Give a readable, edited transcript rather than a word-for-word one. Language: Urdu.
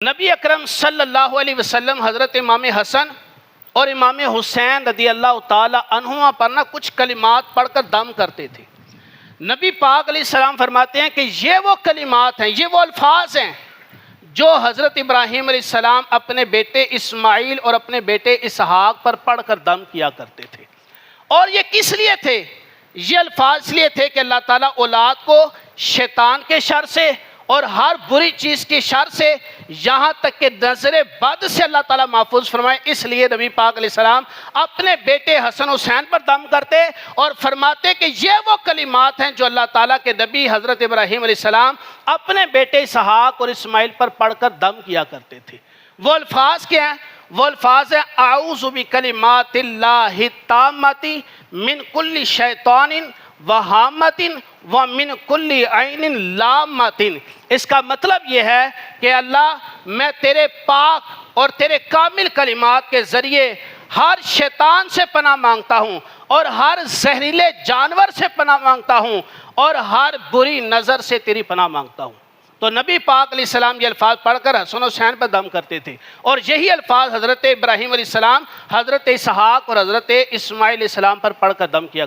نبی اکرم صلی اللہ علیہ وسلم حضرت امام حسن اور امام حسین رضی اللہ تعالی عنہما پر کچھ کلمات پڑھ کر دم کرتے تھے۔ نبی پاک علیہ السلام فرماتے ہیں کہ یہ وہ کلمات ہیں، یہ وہ الفاظ ہیں جو حضرت ابراہیم علیہ السلام اپنے بیٹے اسماعیل اور اپنے بیٹے اسحاق پر پڑھ کر دم کیا کرتے تھے۔ اور یہ کس لیے تھے؟ یہ الفاظ اس لیے تھے کہ اللہ تعالیٰ اولاد کو شیطان کے شر سے اور ہر بری چیز کی شر سے، یہاں تک کہ نظر بد سے اللہ تعالیٰ محفوظ فرمائے۔ اس لیے نبی پاک علیہ السلام اپنے بیٹے حسن حسین پر دم کرتے اور فرماتے کہ یہ وہ کلمات ہیں جو اللہ تعالیٰ کے نبی حضرت ابراہیم علیہ السلام اپنے بیٹے اسحاق اور اسماعیل پر پڑھ کر دم کیا کرتے تھے۔ وہ الفاظ کیا ہیں؟ وہ الفاظ ہیں اعوذ بکلمات اللہ التامۃ من کل شیطان وہامۃ ومن کل عین لامۃ۔ اس کا مطلب یہ ہے کہ اللہ، میں تیرے پاک اور تیرے کامل کلمات کے ذریعے ہر شیطان سے پناہ مانگتا ہوں اور ہر زہریلے جانور سے پناہ مانگتا ہوں اور ہر بری نظر سے تیری پناہ مانگتا ہوں۔ تو نبی پاک علیہ السلام یہ الفاظ پڑھ کر حسن حسین پر دم کرتے تھے، اور یہی الفاظ حضرت ابراہیم علیہ السلام، حضرت اسحاق اور حضرت اسماعیل علیہ السلام پر پڑھ کر دم کیا کرتے تھے۔